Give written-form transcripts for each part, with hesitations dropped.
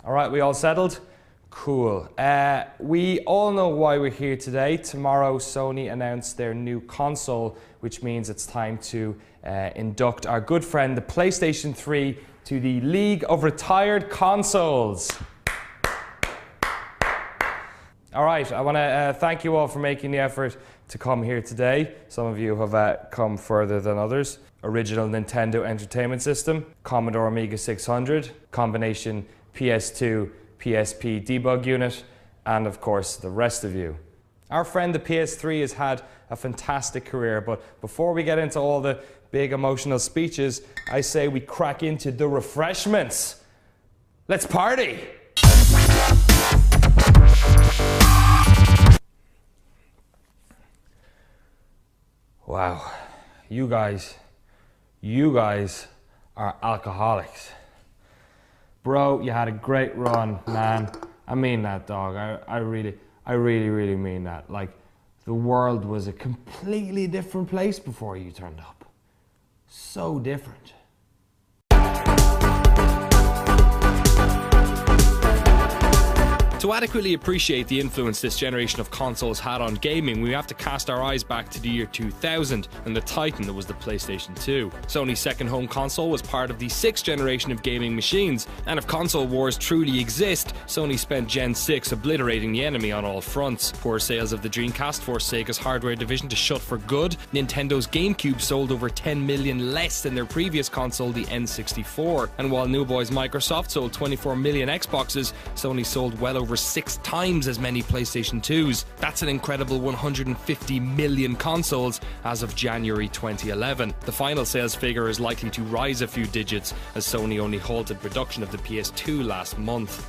All right, we all settled? Cool. We all know why we're here today. Tomorrow, Sony announced their new console, which means it's time to induct our good friend, the PlayStation 3, to the League of Retired Consoles. All right, I want to thank you all for making the effort to come here today. Some of you have come further than others. Original Nintendo Entertainment System, Commodore Amiga 600, combination PS2, PSP debug unit, and of course the rest of you. Our friend the PS3 has had a fantastic career, but before we get into all the big emotional speeches, I say we crack into the refreshments. Let's party! Wow, you guys are alcoholics. Bro, you had a great run, man. I mean that, dog. I really mean that. Like, the world was a completely different place before you turned up. So different. To adequately appreciate the influence this generation of consoles had on gaming, we have to cast our eyes back to the year 2000 and the titan that was the PlayStation 2. Sony's second home console was part of the 6th generation of gaming machines, and if console wars truly exist, Sony spent Gen 6 obliterating the enemy on all fronts. Poor sales of the Dreamcast forced Sega's hardware division to shut for good. Nintendo's GameCube sold over 10 million less than their previous console, the N64. And while New Boys Microsoft sold 24 million Xboxes, Sony sold well over 6 times as many PlayStation 2s. That's an incredible 150 million consoles as of January 2011. The final sales figure is likely to rise a few digits as Sony only halted production of the PS2 last month.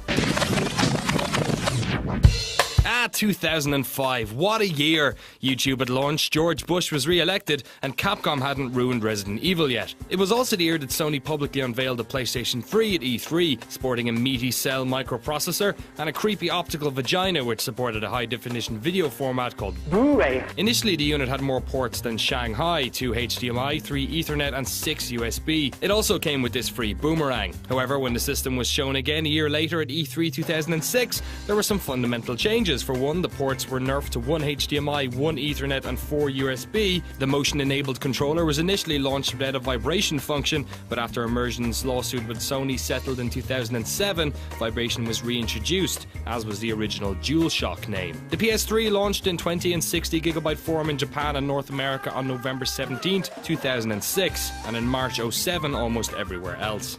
2005. What a year! YouTube had launched, George Bush was re-elected, and Capcom hadn't ruined Resident Evil yet. It was also the year that Sony publicly unveiled the PlayStation 3 at E3, sporting a meaty cell microprocessor and a creepy optical vagina which supported a high-definition video format called Blu-ray. Initially, the unit had more ports than Shanghai, 2 HDMI, 3 Ethernet and 6 USB. It also came with this free boomerang. However, when the system was shown again a year later at E3 2006, there were some fundamental changes. For one, the ports were nerfed to 1 HDMI, 1 Ethernet and 4 USB. The motion-enabled controller was initially launched without a vibration function, but after Immersion's lawsuit with Sony settled in 2007, vibration was reintroduced, as was the original DualShock name. The PS3 launched in 20 and 60 gigabyte form in Japan and North America on November 17th, 2006, and in March 07 almost everywhere else.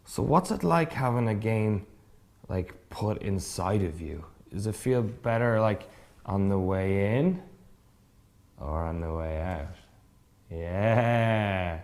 So what's it like having a game like put inside of you? Does it feel better like on the way in or on the way out? Yeah.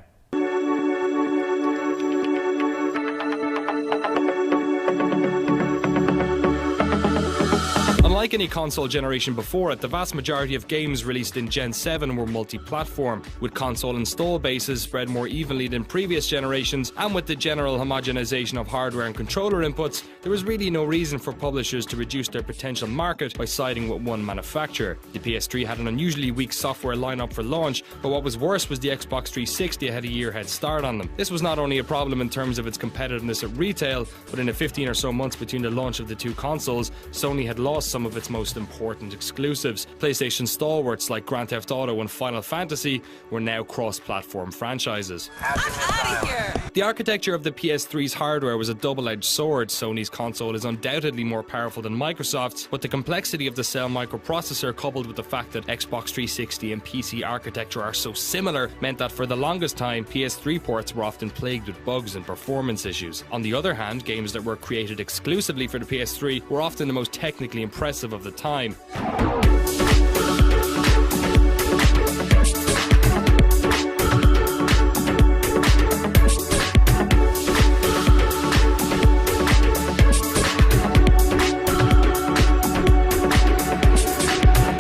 Unlike any console generation before it, the vast majority of games released in Gen 7 were multi-platform, with console install bases spread more evenly than previous generations, and with the general homogenization of hardware and controller inputs, there was really no reason for publishers to reduce their potential market by siding with one manufacturer. The PS3 had an unusually weak software lineup for launch, but what was worse was the Xbox 360 had a year head start on them. This was not only a problem in terms of its competitiveness at retail, but in the 15 or so months between the launch of the two consoles, Sony had lost some of its most important exclusives. PlayStation stalwarts like Grand Theft Auto and Final Fantasy were now cross-platform franchises. I'm out of here! The architecture of the PS3's hardware was a double-edged sword. Sony's console is undoubtedly more powerful than Microsoft's, but the complexity of the cell microprocessor, coupled with the fact that Xbox 360 and PC architecture are so similar, meant that for the longest time, PS3 ports were often plagued with bugs and performance issues. On the other hand, games that were created exclusively for the PS3 were often the most technically impressive of the time.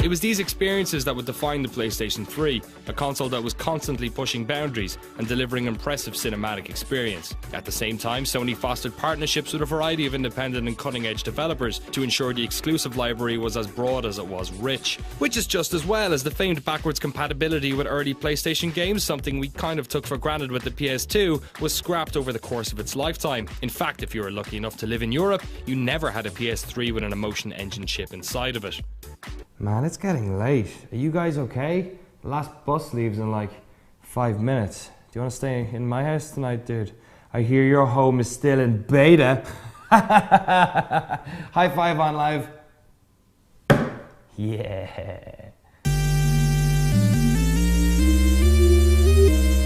It was these experiences that would define the PlayStation 3, a console that was constantly pushing boundaries and delivering impressive cinematic experience. At the same time, Sony fostered partnerships with a variety of independent and cutting-edge developers to ensure the exclusive library was as broad as it was rich, which is just as well as the famed backwards compatibility with early PlayStation games, something we kind of took for granted with the PS2, was scrapped over the course of its lifetime. In fact, if you were lucky enough to live in Europe, you never had a PS3 with an Emotion Engine chip inside of it. Man, it's getting late. Are you guys okay? The last bus leaves in like 5 minutes. Do you want to stay in my house tonight, dude? I hear your home is still in beta. High five on live. Yeah.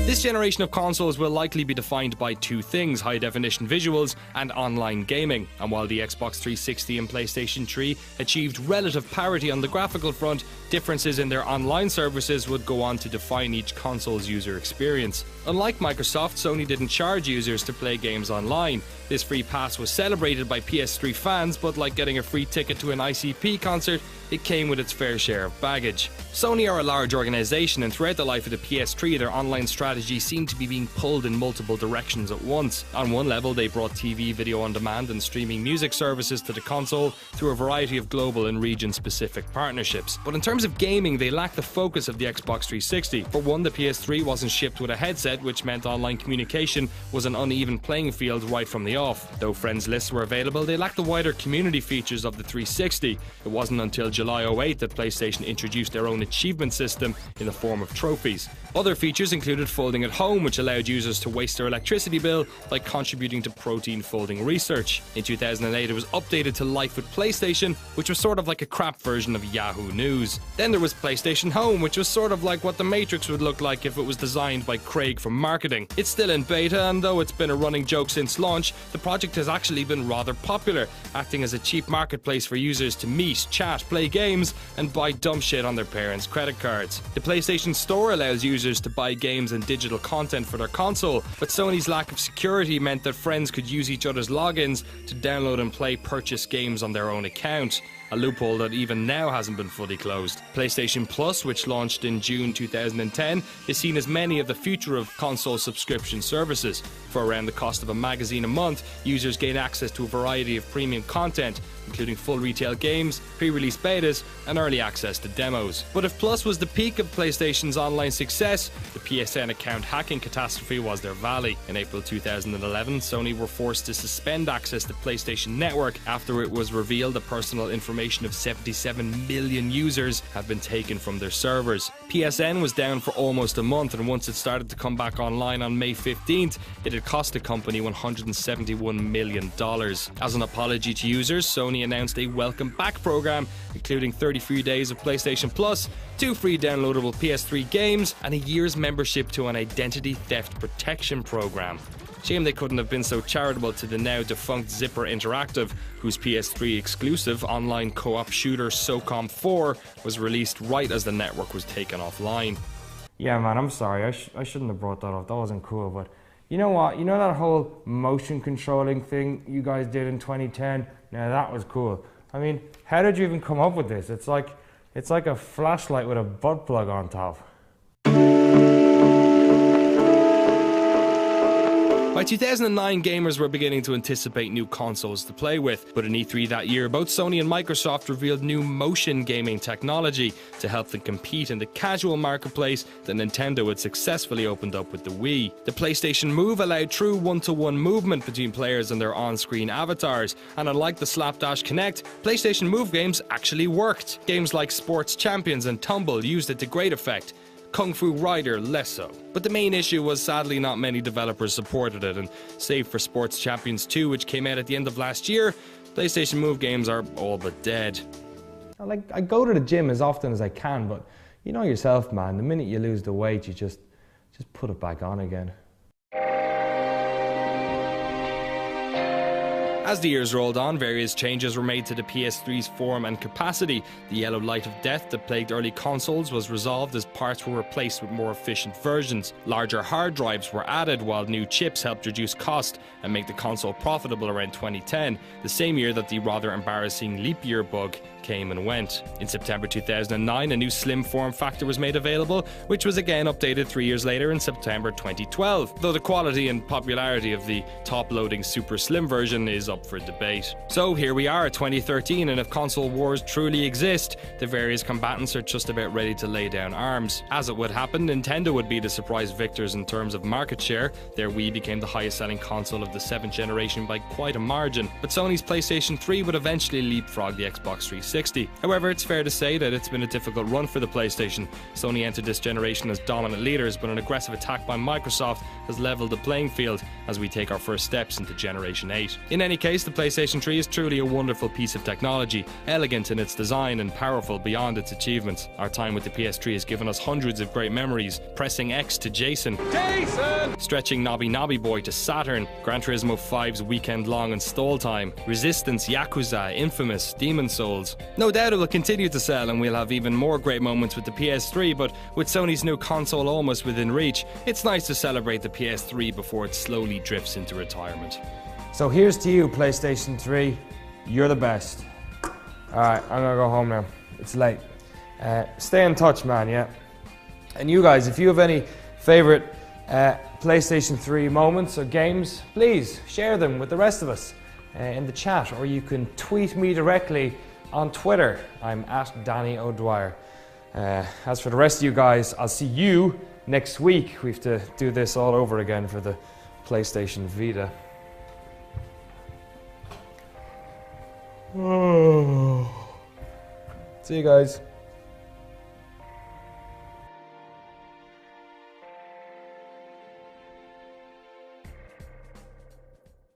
This generation of consoles will likely be defined by two things: high-definition visuals and online gaming. And while the Xbox 360 and PlayStation 3 achieved relative parity on the graphical front, differences in their online services would go on to define each console's user experience. Unlike Microsoft, Sony didn't charge users to play games online. This free pass was celebrated by PS3 fans, but like getting a free ticket to an ICP concert, it came with its fair share of baggage. Sony are a large organisation, and throughout the life of the PS3, their online strategy seemed to be being pulled in multiple directions at once. On one level, they brought TV, video on demand and streaming music services to the console through a variety of global and region-specific partnerships. But in terms of gaming, they lacked the focus of the Xbox 360. For one, the PS3 wasn't shipped with a headset, which meant online communication was an uneven playing field right from the off. Though friends lists were available, they lacked the wider community features of the 360. It wasn't until July 2008 that PlayStation introduced their own achievement system in the form of trophies. Other features included folding at home, which allowed users to waste their electricity bill by contributing to protein folding research. In 2008, it was updated to Life with PlayStation, which was sort of like a crap version of Yahoo News. Then there was PlayStation Home, which was sort of like what the Matrix would look like if it was designed by Craig from marketing. It's still in beta, and though it's been a running joke since launch, the project has actually been rather popular, acting as a cheap marketplace for users to meet, chat, play games, and buy dumb shit on their parents' credit cards. The PlayStation Store allows users to buy games and digital content for their console, but Sony's lack of security meant that friends could use each other's logins to download and play purchased games on their own account, a loophole that even now hasn't been fully closed. PlayStation Plus, which launched in June 2010, is seen as many of the future of console subscription services. For around the cost of a magazine a month, users gain access to a variety of premium content, including full retail games, pre-release betas, and early access to demos. But if Plus was the peak of PlayStation's online success, the PSN account hacking catastrophe was their valley. In April 2011, Sony were forced to suspend access to PlayStation Network after it was revealed the personal information of 77 million users had been taken from their servers. PSN was down for almost a month, and once it started to come back online on May 15th, it had cost the company $171 million. As an apology to users, Sony announced a welcome back program, including 30 free days of PlayStation Plus, 2 free downloadable PS3 games, and a year's membership to an identity theft protection program. Shame they couldn't have been so charitable to the now defunct Zipper Interactive, whose PS3 exclusive online co-op shooter SOCOM 4 was released right as the network was taken offline. Yeah, man, I'm sorry. I shouldn't have brought that up. That wasn't cool. But you know what? You know that whole motion controlling thing you guys did in 2010? Now that was cool. I mean, how did you even come up with this? It's like a flashlight with a butt plug on top. By 2009, gamers were beginning to anticipate new consoles to play with, but in E3 that year, both Sony and Microsoft revealed new motion gaming technology to help them compete in the casual marketplace that Nintendo had successfully opened up with the Wii. The PlayStation Move allowed true one-to-one movement between players and their on-screen avatars, and unlike the Slapdash Connect, PlayStation Move games actually worked. Games like Sports Champions and Tumble used it to great effect. Kung Fu Rider less so. But the main issue was sadly not many developers supported it, and save for Sports Champions 2, which came out at the end of last year, PlayStation Move games are all but dead. I go to the gym as often as I can, but you know yourself, man, the minute you lose the weight, you just put it back on again. As the years rolled on, various changes were made to the PS3's form and capacity. The yellow light of death that plagued early consoles was resolved as parts were replaced with more efficient versions. Larger hard drives were added, while new chips helped reduce cost and make the console profitable around 2010, the same year that the rather embarrassing leap year bug came and went. In September 2009, a new slim form factor was made available, which was again updated 3 years later in September 2012, though the quality and popularity of the top-loading super slim version is up for debate. So here we are, 2013, and if console wars truly exist, the various combatants are just about ready to lay down arms. As it would happen, Nintendo would be the surprise victors in terms of market share. Their Wii became the highest selling console of the 7th generation by quite a margin, but Sony's PlayStation 3 would eventually leapfrog the Xbox 360. However, it's fair to say that it's been a difficult run for the PlayStation. Sony entered this generation as dominant leaders, but an aggressive attack by Microsoft has leveled the playing field as we take our first steps into Generation 8. In any case, the PlayStation 3 is truly a wonderful piece of technology, elegant in its design and powerful beyond its achievements. Our time with the PS3 has given us hundreds of great memories, pressing X to Jason, stretching Nobby Nobby Boy to Saturn, Gran Turismo 5's weekend-long install time, Resistance, Yakuza, Infamous, Demon Souls. No doubt it will continue to sell and we'll have even more great moments with the PS3, but with Sony's new console almost within reach, it's nice to celebrate the PS3 before it slowly drifts into retirement. So here's to you, PlayStation 3. You're the best. Alright, I'm gonna go home now. It's late. Stay in touch, man, yeah? And you guys, if you have any favorite PlayStation 3 moments or games, please share them with the rest of us in the chat, or you can tweet me directly on Twitter. I'm at Danny O'Dwyer. As for the rest of you guys, I'll see you next week. We have to do this all over again for the PlayStation Vita. See you guys.